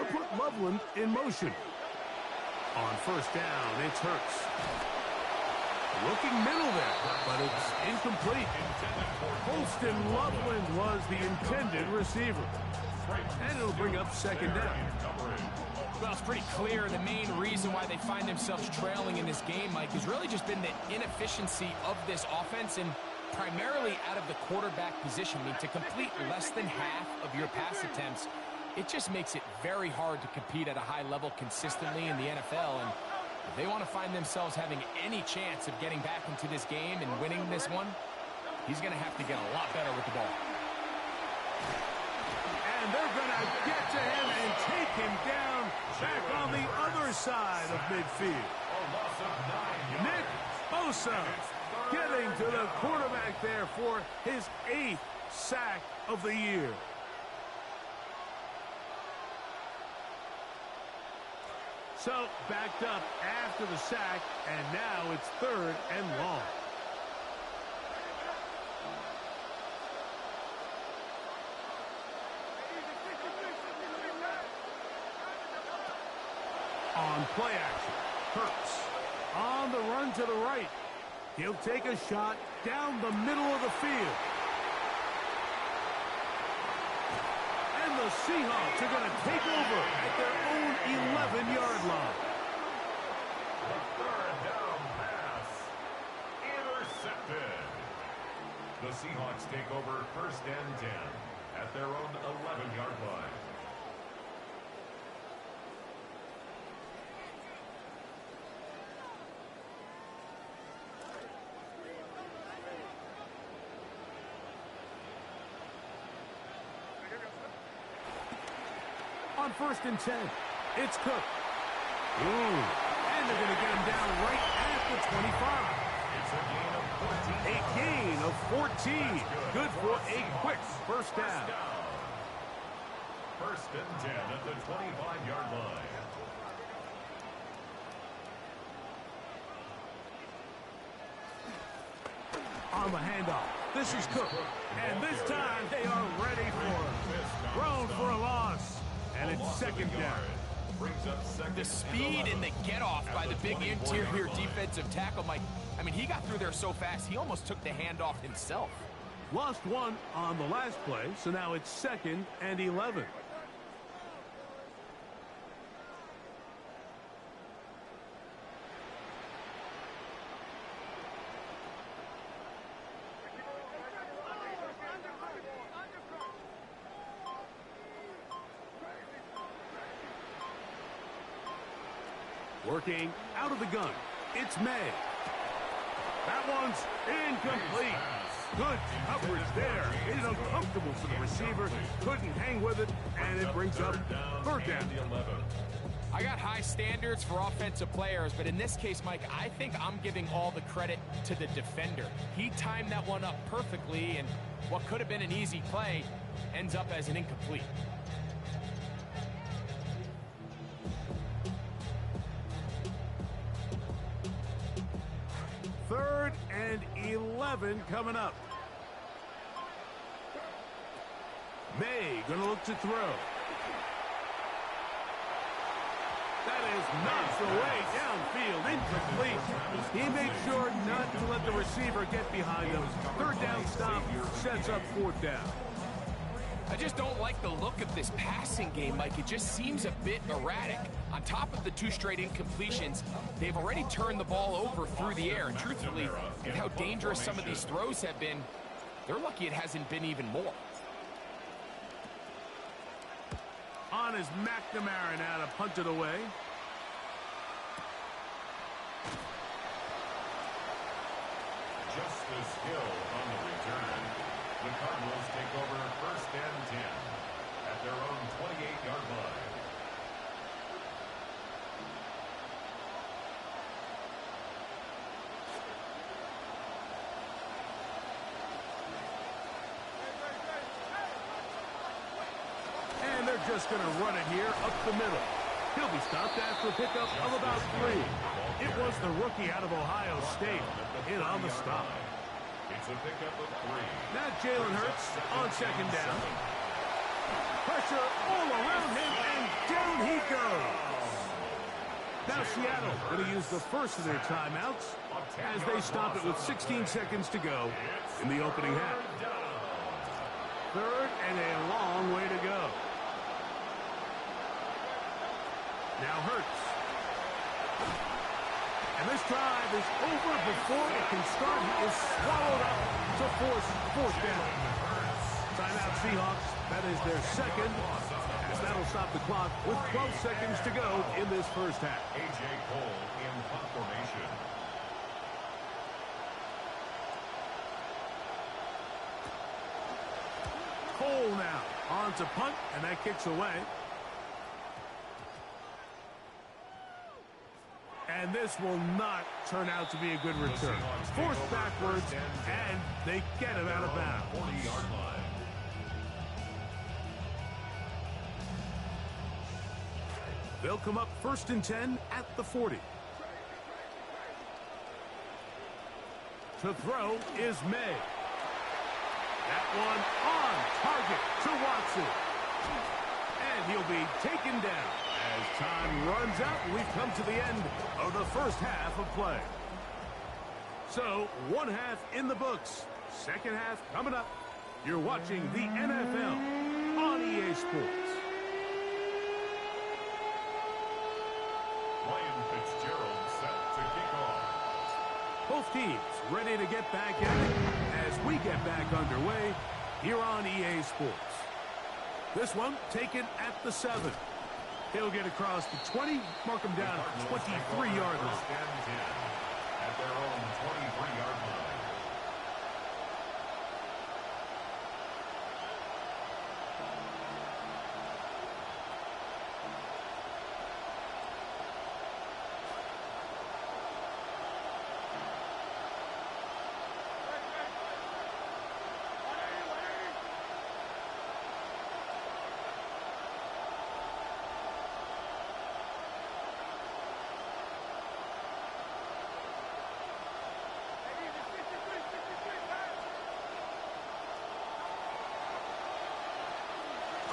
to put Loveland in motion. On first down, it's Hurts. Looking middle there, but it's incomplete. Holston Loveland was the intended receiver. And it'll bring up second down. Well, it's pretty clear the main reason why they find themselves trailing in this game, Mike, has really just been the inefficiency of this offense and primarily out of the quarterback position. I mean, to complete less than half of your pass attempts, it just makes it very hard to compete at a high level consistently in the NFL. And if they want to find themselves having any chance of getting back into this game and winning this one, he's going to have to get a lot better with the ball. And they're going to get to him and take him down back on the other side of midfield. Nick Bosa getting to the quarterback there for his 8th sack of the year. So, backed up after the sack, and now it's 3rd and long. On play action, Hurts on the run to the right. He'll take a shot down the middle of the field. And the Seahawks are going to take over at their own 11-yard line. The 3rd down pass intercepted. The Seahawks take over 1st and 10 at their own 11-yard line. On 1st and 10, it's Cook. And they're going to get him down right at the 25. It's a gain of 14. A gain of 14. Good for a quick first down. 1st and 10 at the 25-yard line. On the handoff, this is Cook. And this time they are ready for him. Thrown for a loss. And it's 2nd down. The speed and the get-off by the big interior defensive tackle, Mike. I mean, he got through there so fast, he almost took the handoff himself. Lost one on the last play, so now it's 2nd and 11. Working out of the gun, it's May. That one's incomplete. Good coverage there. It is uncomfortable for the receiver. Couldn't hang with it, and it brings up 3rd down. I got high standards for offensive players, but in this case, Mike, I think I'm giving all the credit to the defender. He timed that one up perfectly, and what could have been an easy play ends up as an incomplete. 3rd and 11 coming up. May gonna look to throw. That is knocked away downfield, incomplete. He made sure not to let the receiver get behind him. 3rd down stop sets up 4th down. I just don't like the look of this passing game, Mike. It just seems a bit erratic. On top of the 2 straight incompletions, they've already turned the ball over through the air. And truthfully, with how dangerous some of these throws have been, they're lucky it hasn't been even more. On is McNamara now to punt it away. Justice Hill on the return. The Cardinals take over 1st and 10 at their own 28-yard line. And they're just going to run it here up the middle. He'll be stopped after a pickup of about 3. It was the rookie out of Ohio State in on the stop. It's a pickup of 3. Now Jalen Hurts on 2nd down. Pressure all around him, and down he goes. Now Seattle going to use the first of their timeouts as they stop it with 16 seconds to go in the opening half. Third and a long way to go. Now Hurts. And this drive is over before it can start. He is swallowed up to force fourth down. Timeout Seahawks. That is their second. As that'll stop the clock with 12 seconds to go in this first half. A.J. Cole in punt formation. Cole now on to punt, and that kicks away. And this will not turn out to be a good return. Forced backwards, and they get him out of bounds. 40-yard line. They'll come up 1st and 10 at the 40. To throw is May. That one on target to Watson. And he'll be taken down as time runs out and we've come to the end of the first half of play. So, one half in the books. Second half coming up. You're watching the NFL on EA Sports. Ryan Fitzgerald set to kick off. Both teams ready to get back at it as we get back underway here on EA Sports. This one taken at the 7. He'll get across the 20, mark him down at 23-yard line. First and 10 at their own 23-yard line.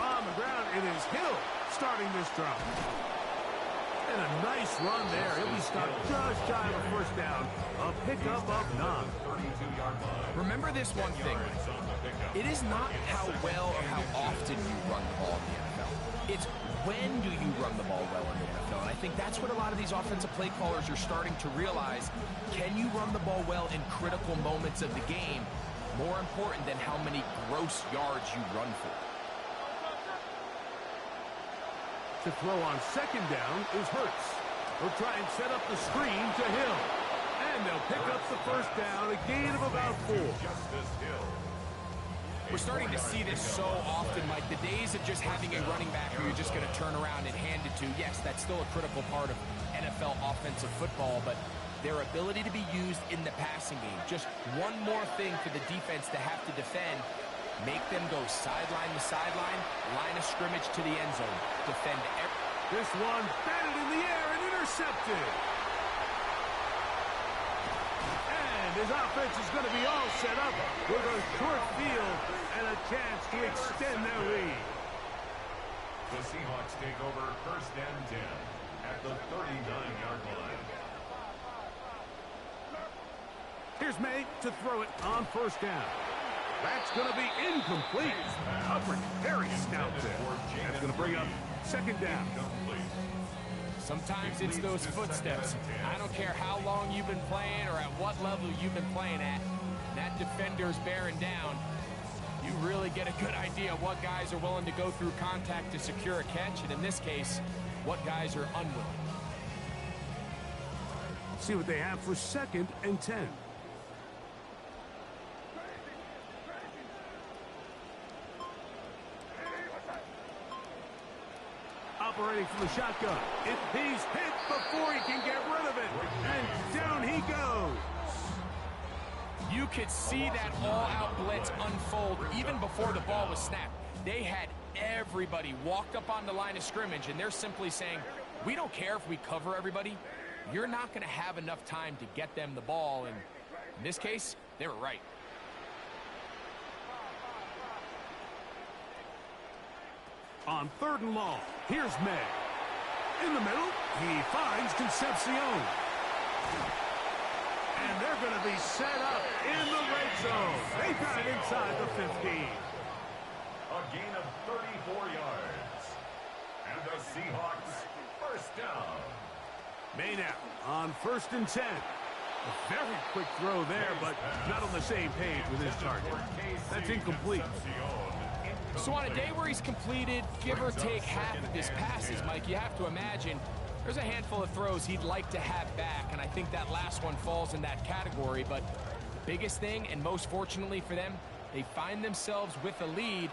On the ground, it is Hill starting this drive. And a nice run there. He'll be stopped just shy of a first down. A pickup of 9. 32-yard line. Remember this one thing. It is not how well or how often you run the ball in the NFL. It's when do you run the ball well in the NFL. And I think that's what a lot of these offensive play callers are starting to realize. Can you run the ball well in critical moments of the game? More important than how many gross yards you run for. To throw on second down is Hurts. He'll try and set up the screen to Hill. And they'll pick up the first down, a gain of about 4. Justice Hill. We're starting to see this so often, Mike. The days of just having a running back who you're just going to turn around and hand it to, yes, that's still a critical part of NFL offensive football, but their ability to be used in the passing game, just one more thing for the defense to have to defend. Make them go sideline to sideline, line of scrimmage to the end zone. Defend every... This one batted in the air and intercepted. And his offense is going to be all set up with a short field and a chance to extend their lead. The Seahawks take over 1st and 10 at the 39-yard line. Here's May to throw it on first down. That's going to be incomplete. Upward, very stout there. That's going to bring up second down. Sometimes it's those footsteps. I don't care how long you've been playing or at what level you've been playing at. That defender's bearing down. You really get a good idea of what guys are willing to go through contact to secure a catch, and in this case, what guys are unwilling. See what they have for 2nd and 10. Operating from the shotgun. He's hit before he can get rid of it. And down he goes. You could see that all-out blitz unfold even before the ball was snapped. They had everybody walked up on the line of scrimmage, and they're simply saying, we don't care if we cover everybody. You're not going to have enough time to get them the ball. And in this case, they were right. On 3rd and long, here's May. In the middle, he finds Concepcion. And they're going to be set up in the red zone. They got it inside the 15. A gain of 34 yards. And the Seahawks first down. May now on 1st and 10. A very quick throw there, but not on the same page with his target. That's incomplete. So on a day where he's completed, give or take half of his passes, Mike, you have to imagine there's a handful of throws he'd like to have back, and I think that last one falls in that category. But the biggest thing, and most fortunately for them, they find themselves with a lead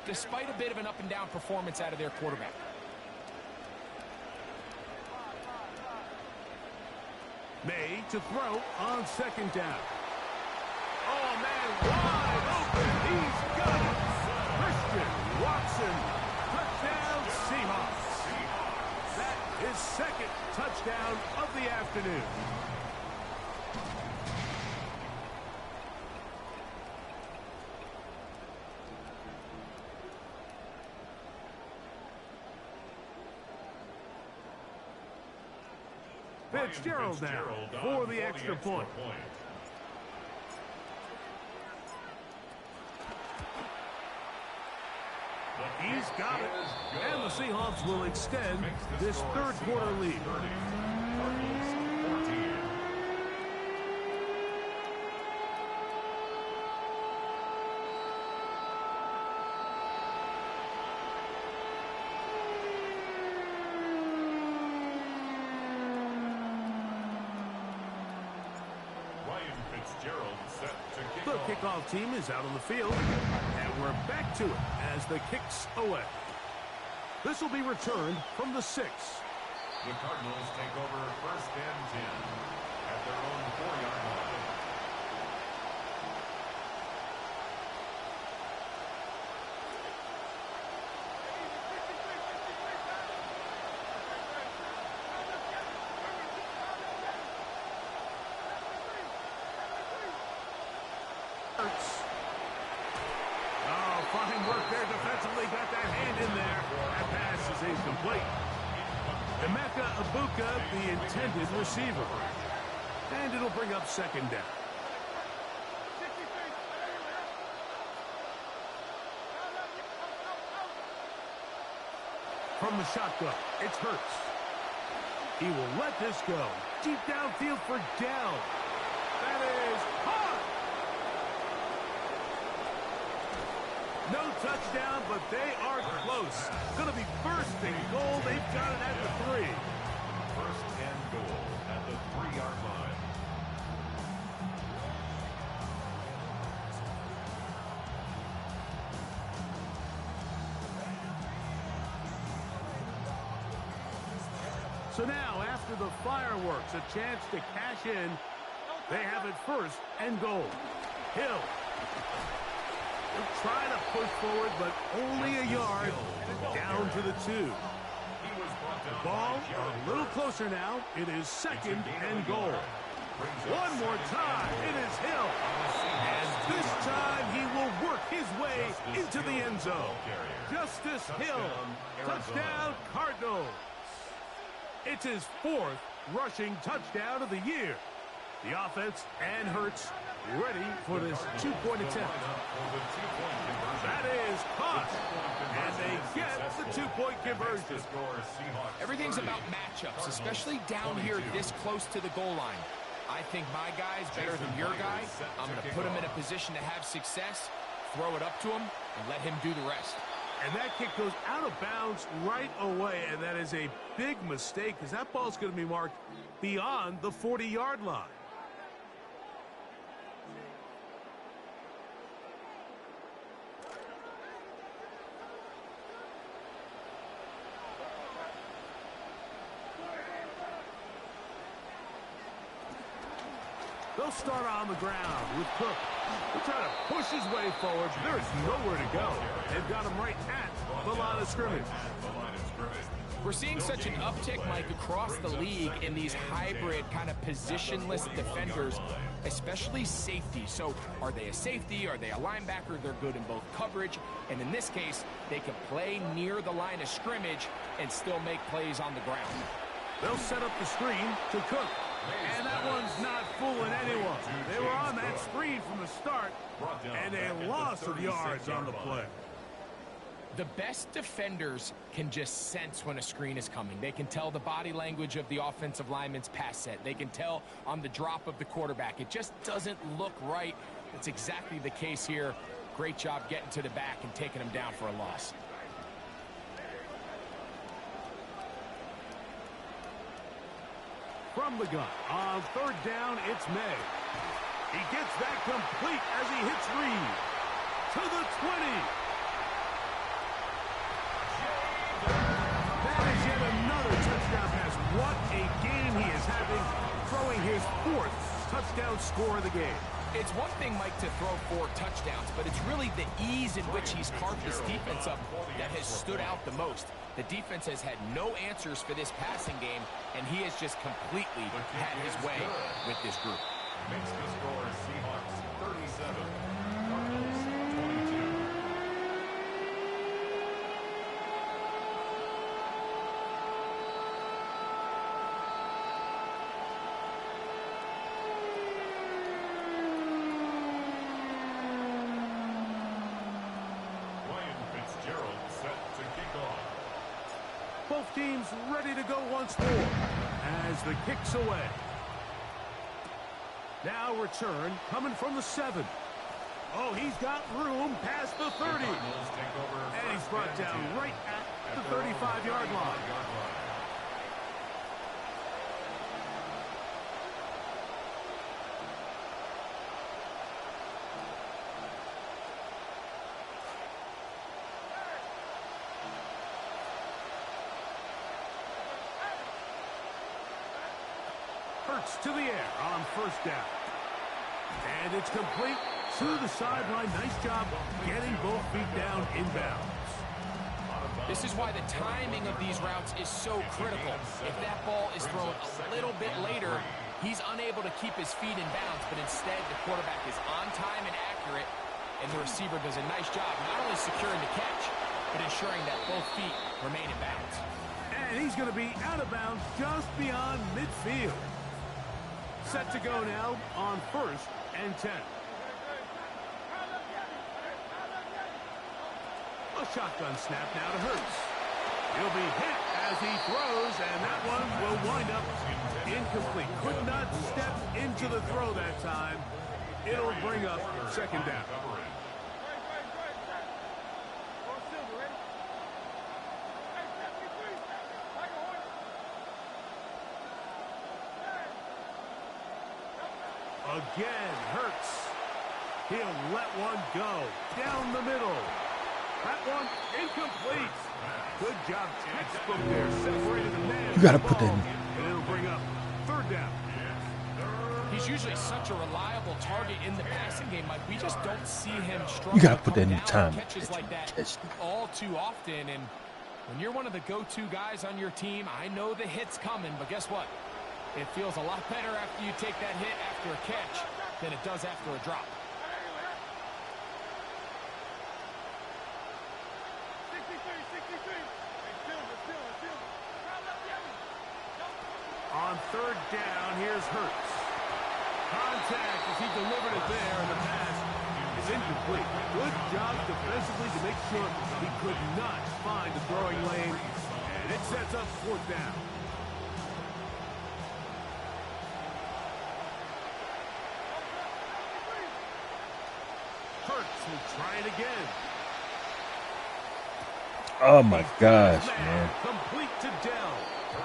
despite a bit of an up-and-down performance out of their quarterback. May to throw on 2nd down. Oh, man, wide open. He's got it. Christian Watson, touchdown Seahawks. That is 2nd touchdown of the afternoon. Fitzgerald now for the extra point. He's got it. And the Seahawks will extend this 3rd quarter lead. The kickoff team is out on the field, and we're back to it as the kick's away. This will be returned from the 6. The Cardinals take over 1st and 10 at their own 4-yard line. Oh, fine work there defensively. Got that hand in there. That pass is incomplete. Emeka Ibuka, the intended receiver. And it'll bring up 2nd down. From the shotgun, it's Hurts. He will let this go. Deep downfield for Dell. That is caught. No touchdown, but they are close. Going to be 1st and goal. They've got it at the 3. 1st and goal at the 3-yard line. So now, after the fireworks, a chance to cash in. They have it 1st and goal. Hill. They'll try to push forward, but only a yard. Down to the 2. The ball a little closer now. It is 2nd and goal. One more time. It is Hill. And this time he will work his way into the end zone. Justice Hill. Touchdown, Cardinals. It's his 4th rushing touchdown of the year. The offense and Hurts ready for this 2-point attempt. That is caught. And they get the 2-point conversion. Everything's about matchups, especially down here this close to the goal line. I think my guy's better than your guy. I'm going to put him in a position to have success, throw it up to him, and let him do the rest. And that kick goes out of bounds right away, and that is a big mistake because that ball's going to be marked beyond the 40-yard line. They'll start on the ground with Cook. He'll try to push his way forward. There's nowhere to go. They've got him right at the line of scrimmage. We're seeing such an uptick, Mike, across the league in these hybrid kind of positionless defenders, especially safety. So are they a safety? Are they a linebacker? They're good in both coverage. And in this case, they can play near the line of scrimmage and still make plays on the ground. They'll set up the screen to Cook. And that one's not fooling anyone. They were on that screen from the start, and a loss of yards on the play. The best defenders can just sense when a screen is coming. They can tell the body language of the offensive lineman's pass set. They can tell on the drop of the quarterback. It just doesn't look right. It's exactly the case here. Great job getting to the back and taking him down for a loss. From the gun, on third down, it's May. He gets that complete as he hits Reed. To the 20. That is yet another touchdown pass. What a game he is having, throwing his 4th touchdown score of the game. It's one thing, Mike, to throw 4 touchdowns, but it's really the ease in which he's carved this defense up that has stood out the most. The defense has had no answers for this passing game, and he has just completely had his way with this group. Makes the score Seahawks 37, Cardinals 22. Both teams ready to go once more as the kick's away. Now return coming from the 7. Oh, he's got room past the 30. And he's brought down right at the 35-yard line. Hurts to the air on first down. And it's complete to the sideline. Nice job getting both feet down inbounds. This is why the timing of these routes is so critical. If that ball is thrown a little bit later, he's unable to keep his feet in bounds, but instead the quarterback is on time and accurate, and the receiver does a nice job not only securing the catch, but ensuring that both feet remain in bounds. And he's going to be out of bounds just beyond midfield. Set to go now on first and 10. A shotgun snap now to Hurts. He'll be hit as he throws, and that one will wind up incomplete. Could not step into the throw that time. It'll bring up second down. Again, Hurts. He'll let one go down the middle. That one incomplete. Good job, textbook there, separated the man. You gotta put that in. And it'll bring up third down. He's usually such a reliable target in the passing game, Mike. We just don't see him struggle. You gotta put that in the time. Catches like that all too often, and when you're one of the go-to guys on your team, I know the hit's coming, but guess what? It feels a lot better after you take that hit after a catch than it does after a drop. On third down, here's Hurts. Contact as he delivered it there, and the pass is incomplete. Good job defensively to make sure he could not find the throwing lane, and it sets up fourth down. Hurts will try it again. Oh my gosh, man. Complete to Dell.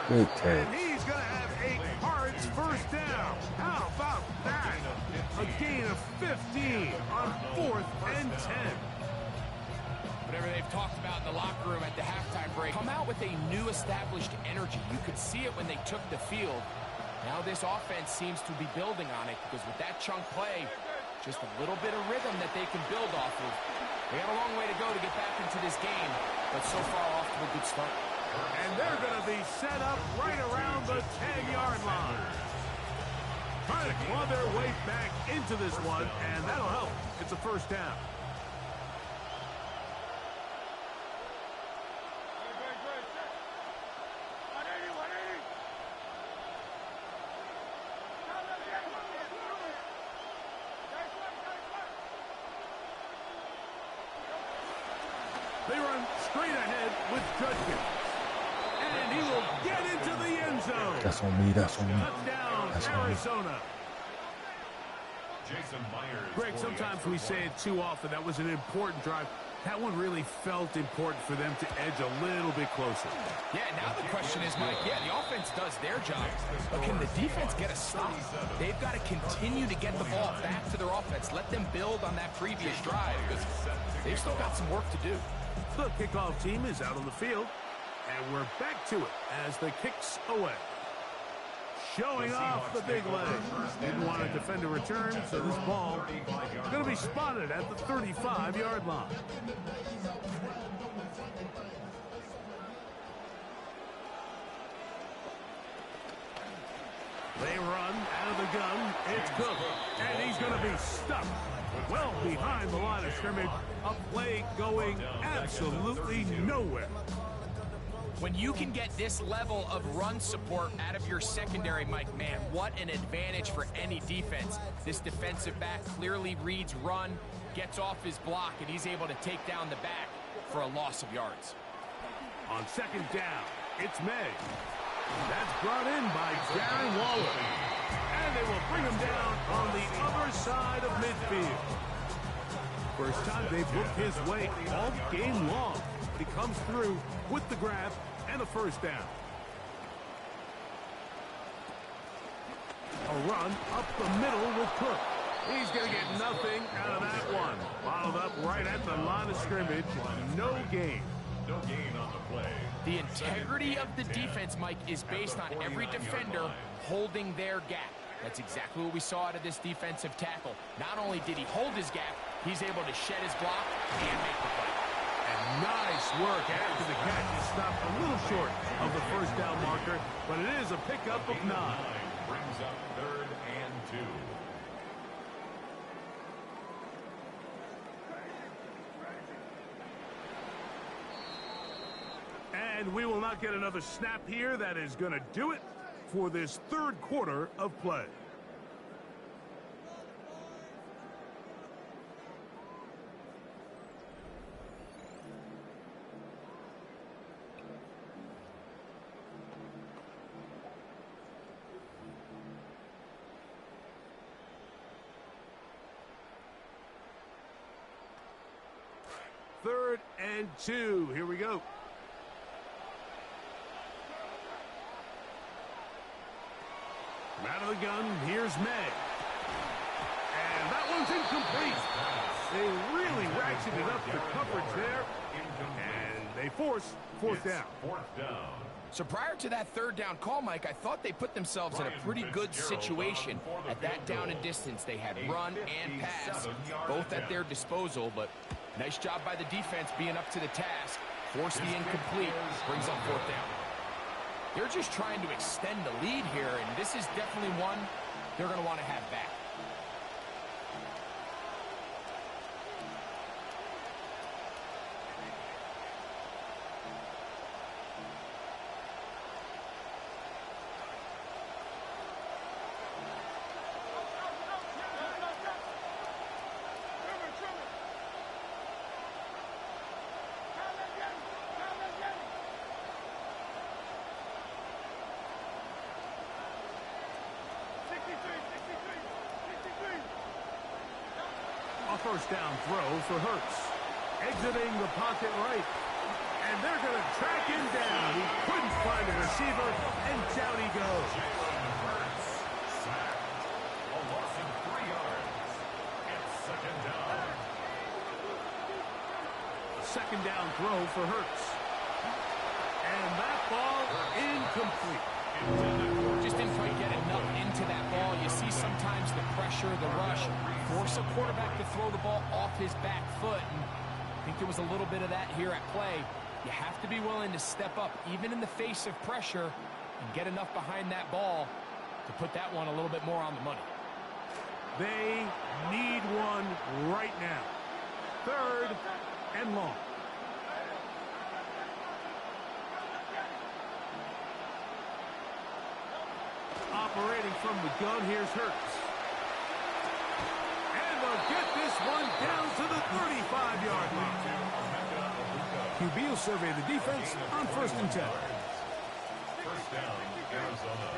Good catch. And he's going to have a Cards first down. How about that? A gain of 15 on fourth and 10. Whatever they've talked about in the locker room at the halftime break, come out with a new established energy. You could see it when they took the field. Now this offense seems to be building on it because with that chunk play, just a little bit of rhythm that they can build off of. They got a long way to go to get back into this game, but so far off to a good start. And they're going to be set up right around the 10-yard line. Trying to claw their way back into this one, and that'll help. It's a first down. They run straight ahead with Judkins. And he will get into the end zone. That's on me. That's on me. Touchdown, That's on me. Arizona. Jason Myers. Greg, sometimes we say it too often. That was an important drive. That one really felt important for them to edge a little bit closer. Yeah, now the question is, Mike, the offense does their job, but can the defense get a stop? They've got to continue to get the ball back to their offense. Let them build on that previous drive because they've still got some work to do. The kickoff team is out on the field, and we're back to it as the kick's away. Showing off the big leg. Didn't want to defend a return, so this ball is going to be spotted at the 35-yard line. They run out of the gun. It's Cook, and he's going to be stuck well behind the line of scrimmage. A play going absolutely nowhere. When you can get this level of run support out of your secondary, Mike, man, what an advantage for any defense. This defensive back clearly reads run, gets off his block, and he's able to take down the back for a loss of yards. On second down, it's May. That's brought in by Darren Waller. And they will bring him down on the other side of midfield. First time they've looked his way all game long. He comes through with the grab and a first down. A run up the middle with Cook. He's going to get nothing out of that one. Followed up right at the line of scrimmage. No gain. No gain on the play. The integrity of the defense, Mike, is based on every defender holding their gap. That's exactly what we saw out of this defensive tackle. Not only did he hold his gap, he's able to shed his block and make the play. And nice work after the catch. He stopped a little short of the first down marker, but it is a pickup of 9. Brings up 3rd and 2. And we will not get another snap here. That is going to do it for this third quarter of play. Third and 2. Here we go. Out of the gun, here's May. And that one's incomplete. They really ratcheted up the coverage there. And they force fourth down. So prior to that third down call, Mike, I thought they put themselves in a pretty good situation. At that down and distance, they had run and pass, both at their disposal. But nice job by the defense being up to the task. Force the incomplete, brings up fourth down. They're just trying to extend the lead here, and this is definitely one they're going to want to have back. A first down throw for Hurts. Exiting the pocket right. And they're going to track him down. He couldn't find a receiver, and down he goes. A loss of 3 yards. It's second down. Second down throw for Hurts. And that ball incomplete. Just didn't quite get enough into that ball. You see sometimes the pressure, the rush, force a quarterback to throw the ball off his back foot. And I think there was a little bit of that here at play. You have to be willing to step up, even in the face of pressure, and get enough behind that ball to put that one a little bit more on the money. They need one right now. 3rd and long. Operating from the gun, here's Hurts. And they'll get this one down to the 35-yard line. QB will survey the defense on 1st and 10. First down, Arizona.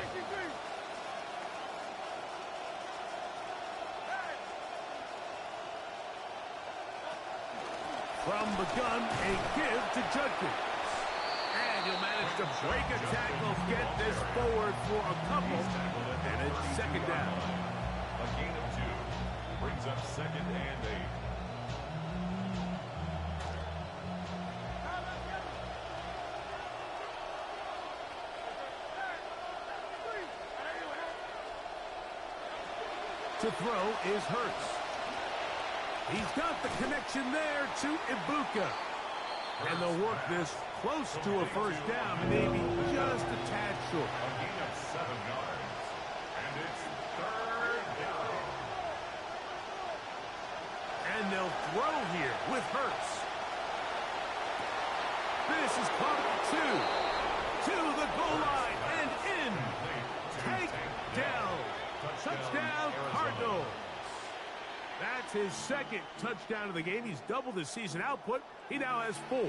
From the gun, a give to Judkins. And he'll manage to break a tackle, get this forward for a couple, and it's 2nd down. A gain of 2 brings up 2nd and 8. To throw is Hurts. He's got the connection there to Ibuka. And they'll work this close to a 1st down, maybe just a tad short. A gain of 7 yards. And it's 3rd down. And they'll throw here with Hurts. This is caught at 2. To the goal line and in. Take down. Touchdown, Cardinals. That's his 2nd touchdown of the game. He's doubled his season output. He now has 4.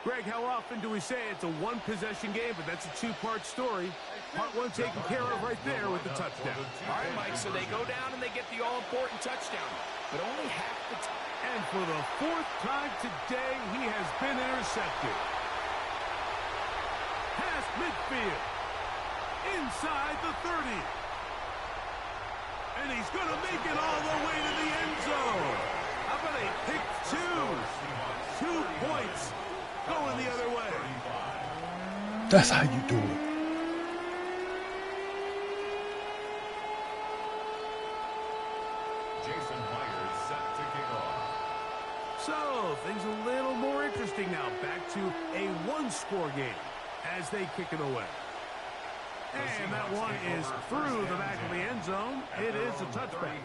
Greg, how often do we say it's a one-possession game, but that's a 2-part story? Part 1 taken care of right there with the touchdown. All right, Mike, so they go down and they get the all-important touchdown, but only half the time. And for the 4th time today, he has been intercepted. Past midfield. Inside the 30. And he's going to make it all the way to the end zone. How about a pick 2? 2 points going the other way. That's how you do it. Jason Myers set to kick off. So, things a little more interesting now. Back to a 1-score game as they kick it away. And that one is through the back of the end zone. It is a touchback.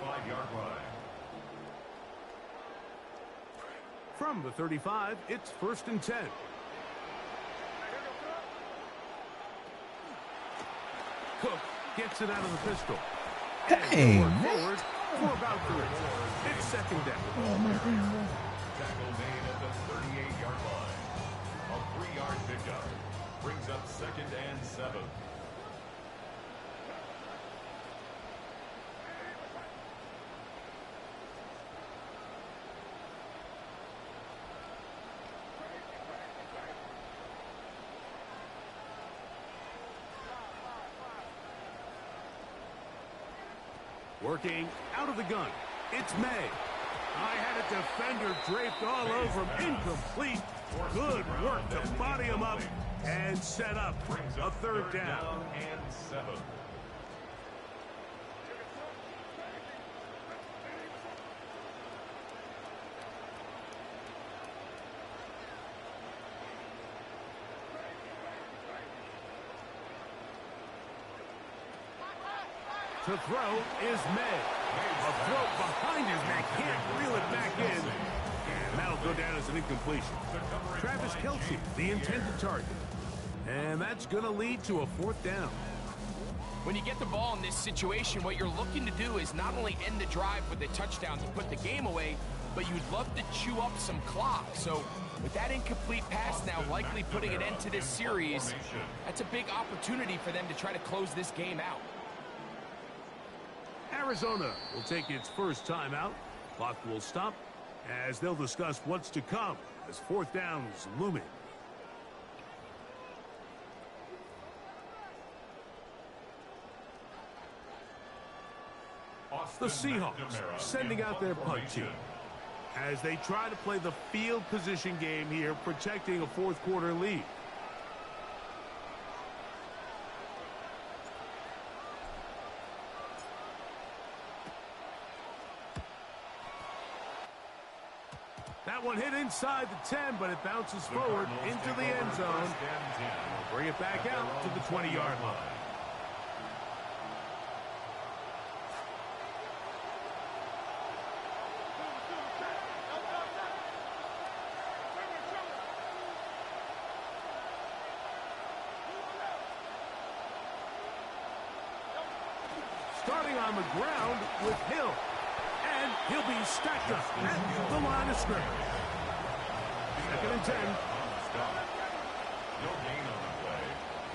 From the 35, it's 1st and 10. Cook gets it out of the pistol. Dang, man. Forward for about 3. It's 2nd down. Tackle made at the 38-yard line. A 3-yard pickup brings up 2nd and 7. Working out of the gun. It's May. I had a defender draped all over him. Incomplete. Good work to body him up and set up a 3rd down. And 7. To throw is May. A throw behind his neck. Can't reel it back in. And that'll go down as an incompletion. Travis Kelce, the intended target. And that's going to lead to a 4th down. When you get the ball in this situation, what you're looking to do is not only end the drive with a touchdown to put the game away, but you'd love to chew up some clock. So with that incomplete pass now likely putting an end to this series, that's a big opportunity for them to try to close this game out. Arizona will take its first time out. Clock will stop as they'll discuss what's to come as 4th down is looming. The Seahawks sending out their punt team as they try to play the field position game here, protecting a 4th quarter lead. That one hit inside the 10, but it bounces forward into the end zone. Bring it back out to the 20-yard line. Starting on the ground with Hill. And he'll be stacked up at the line of scrimmage. Second and 10. No gain on the play.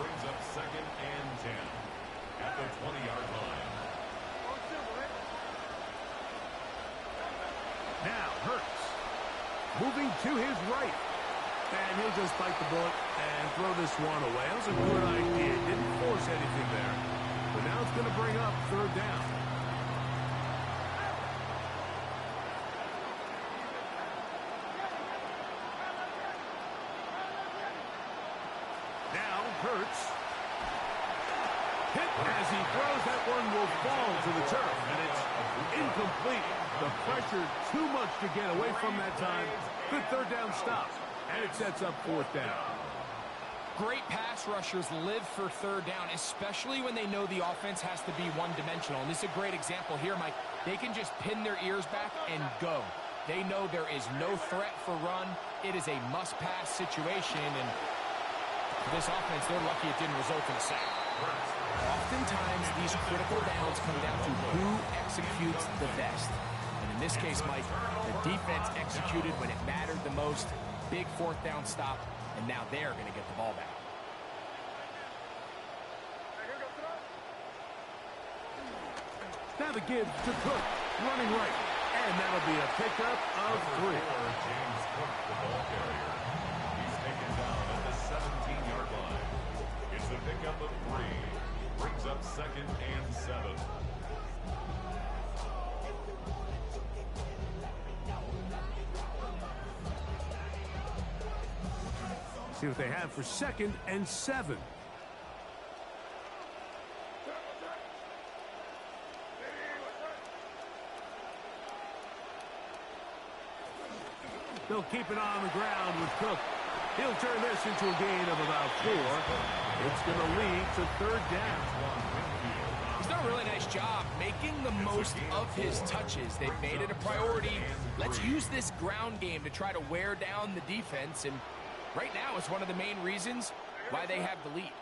Brings up second and 10 at the 20-yard line. Now Hurts moving to his right. And he'll just bite the bullet and throw this one away. That was a good idea. Didn't force anything there. But now it's going to bring up third down. Now Hurts. Hit as he throws. That one will fall to the turf. And it's incomplete. The pressure too much to get away from that time. Good third down stop. And it sets up fourth down. Great pass rushers live for third down, especially when they know the offense has to be one-dimensional. And this is a great example here, Mike. They can just pin their ears back and go. They know there is no threat for run. It is a must-pass situation, and for this offense, they're lucky it didn't result in a sack. Oftentimes, these critical downs come down to who executes the best. And in this case, Mike, the defense executed when it mattered the most. Big fourth down stop. And now they're going to get the ball back. Now the give to Cook, running right. And that'll be a pickup of 3. James Cook, the ball carrier. He's taken down at the 17-yard line. It's a pickup of 3. Brings up second and 7. See what they have for second and 7. They'll keep it on the ground with Cook. He'll turn this into a gain of about 4. It's going to lead to third down. He's done a really nice job making the most of his touches. They've made it a priority. Let's use this ground game to try to wear down the defense, and right now it's one of the main reasons why they have the lead.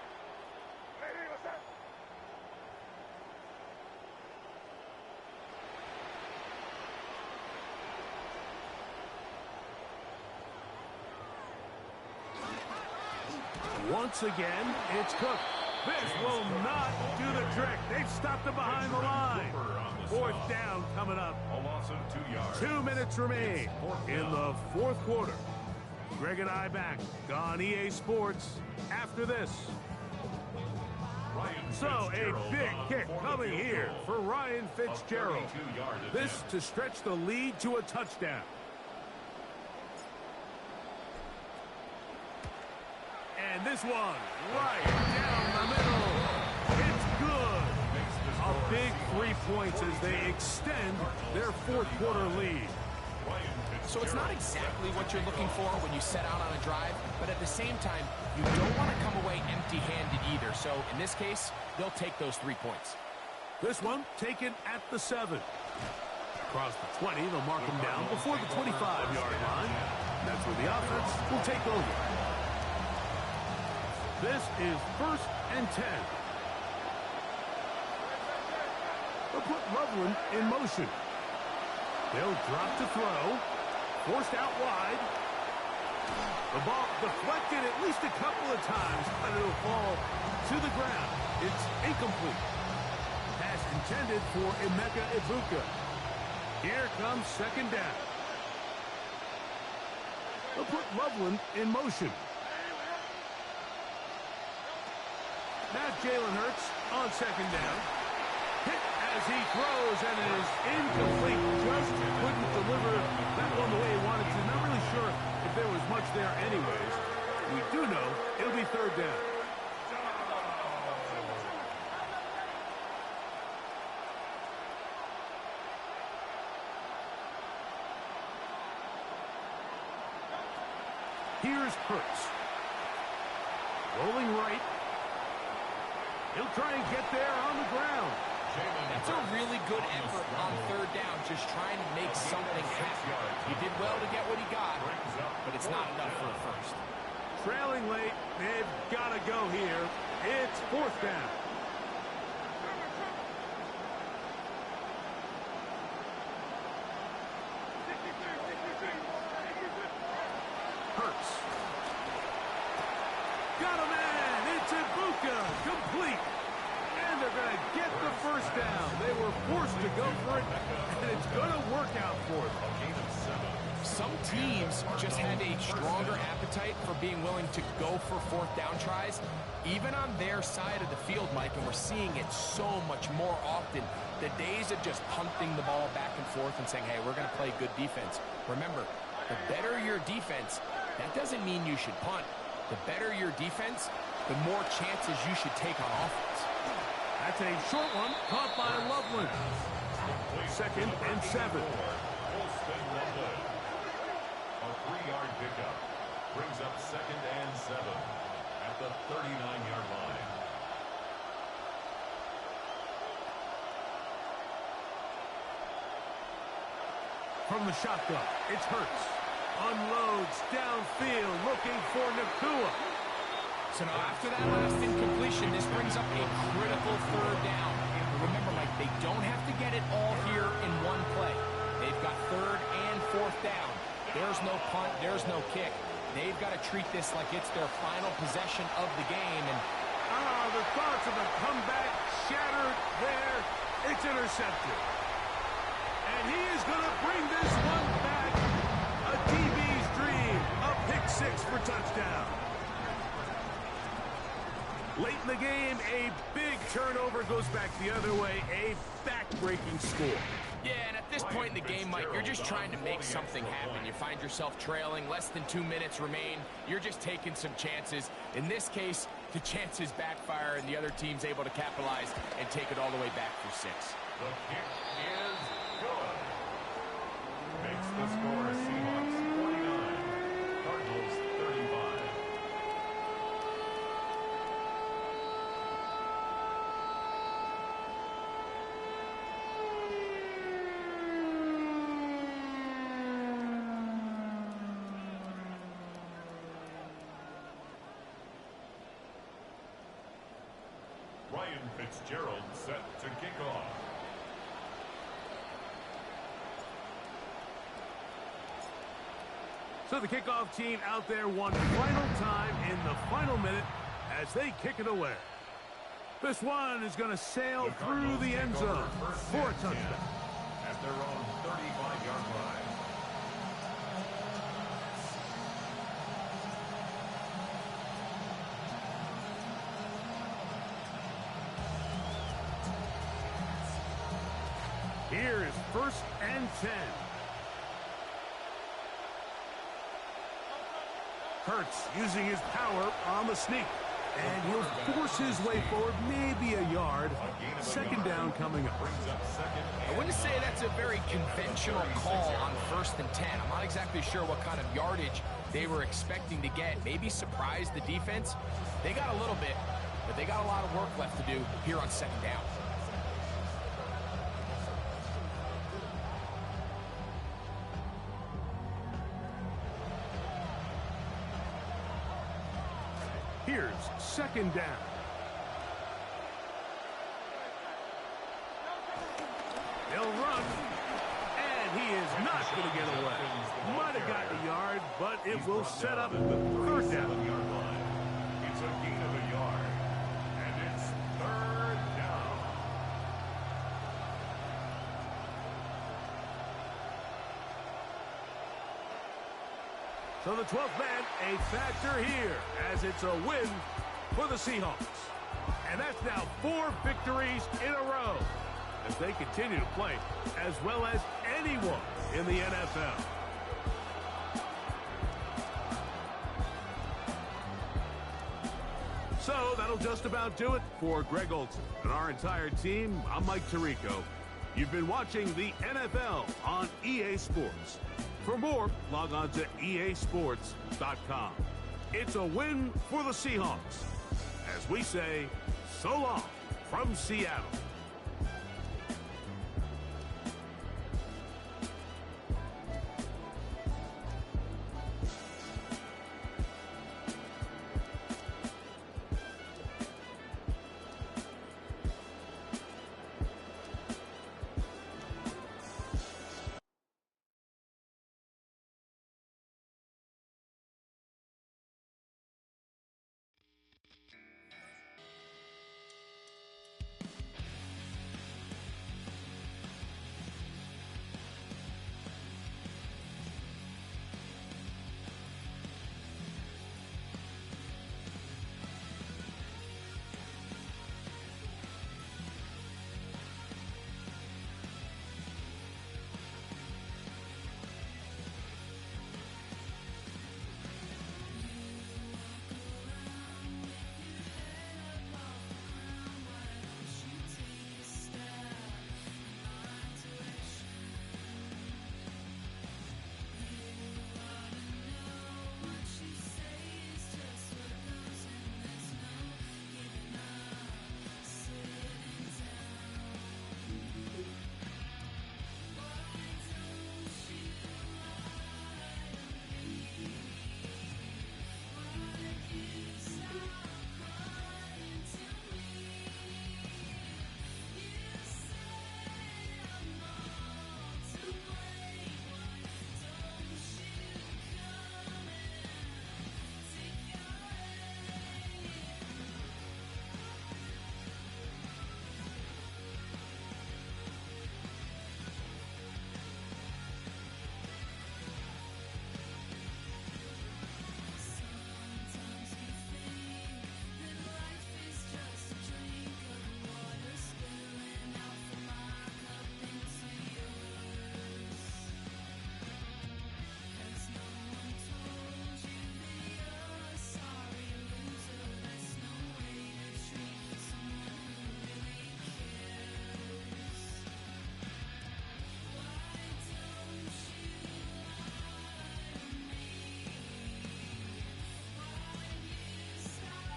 Once again, it's Cook. This will not do the trick. They've stopped him behind the line. Fourth down coming up. A loss of 2 yards. 2 minutes remain in the fourth quarter. Greg and I back on EA Sports after this. So a big kick coming here for Ryan Fitzgerald. This to stretch the lead to a touchdown. And this one right down the middle. It's good. A big 3 points as they extend their fourth quarter lead. So it's not exactly what you're looking for when you set out on a drive, but at the same time, you don't want to come away empty-handed either. So in this case, they'll take those 3 points. This one taken at the 7. Across the 20, they'll mark him down before the 25-yard line. That's where the offense will take over. This is first and 10. They'll put Loveland in motion. They'll drop to throw. Forced out wide. The ball deflected at least a couple of times, but it'll fall to the ground. It's incomplete. Pass intended for Emeka Ibuka. Here comes second down. They'll put Loveland in motion. Now Jalen Hurts on second down. Hit as he throws, and it is incomplete. Just couldn't deliver that one the way he wanted to. Not really sure if there was much there anyways. We do know it'll be third down. Here's Hurts. Rolling right. He'll try and get there on the ground. That's a really good effort on third down, just trying to make something happen. He did well to get what he got, but it's not enough for a first. Trailing late, they've got to go here. It's fourth down. Hurts. Got a man. It's Ibuka. Complete. And they're going to get the first down. They were forced to go for it, and it's going to work out for them. Some teams just had a stronger appetite for being willing to go for fourth down tries, even on their side of the field, Mike, and we're seeing it so much more often. The days of just punting the ball back and forth and saying, hey, we're going to play good defense. Remember, the better your defense, that doesn't mean you should punt. The better your defense, the more chances you should take on offense. That's a short one, caught by Loveland. 2nd and 7. A 3-yard pickup brings up 2nd and 7 at the 39-yard line. From the shotgun, it's Hurts. Unloads downfield, looking for Nakua. So now after that last incompletion, this brings up a critical third down. Remember, Mike, they don't have to get it all here in one play. They've got third and fourth down. There's no punt, there's no kick. They've got to treat this like it's their final possession of the game. And the thoughts of the comeback shattered there. It's intercepted. And he is going to bring this one back. A DB's dream. A pick six for touchdown. Late in the game, a big turnover goes back the other way. A back-breaking score. yeah, and at this point in the game, Mike, you're just trying to make something happen. You find yourself trailing, less than 2 minutes remain. You're just taking some chances. In this case, the chances backfire, and the other team's able to capitalize and take it all the way back for 6. The kick is good. Makes the score Seahawks 49, Cardinals 35. Ryan Fitzgerald set to kick off. So the kickoff team out there one final time in the final minute as they kick it away. This one is going to sail through the end zone for a touchdown. At their own 35-yard line. Here is 1st and 10. Hurts using his power on the sneak. And he'll force his way forward, maybe a yard. 2nd down coming up. I wouldn't say that's a very conventional call on 1st and 10. I'm not exactly sure what kind of yardage they were expecting to get. Maybe surprise the defense. They got a little bit, but they got a lot of work left to do here on 2nd down. Here's 2nd down. They'll run, and he is not going to get away. Might have gotten a yard, but it will set up 3rd down. It's a gain of a yard, and it's 3rd down. So the 12th man, a factor here, as it's a win for the Seahawks. And that's now 4 victories in a row as they continue to play as well as anyone in the NFL. So that'll just about do it for Greg Olson and our entire team. I'm Mike Tirico. You've been watching the NFL on EA Sports. For more, log on to easports.com. It's a win for the Seahawks. As we say, so long from Seattle.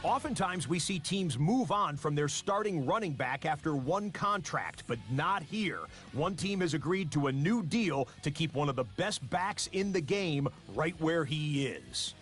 Oftentimes, we see teams move on from their starting running back after one contract, but not here. One team has agreed to a new deal to keep one of the best backs in the game right where he is.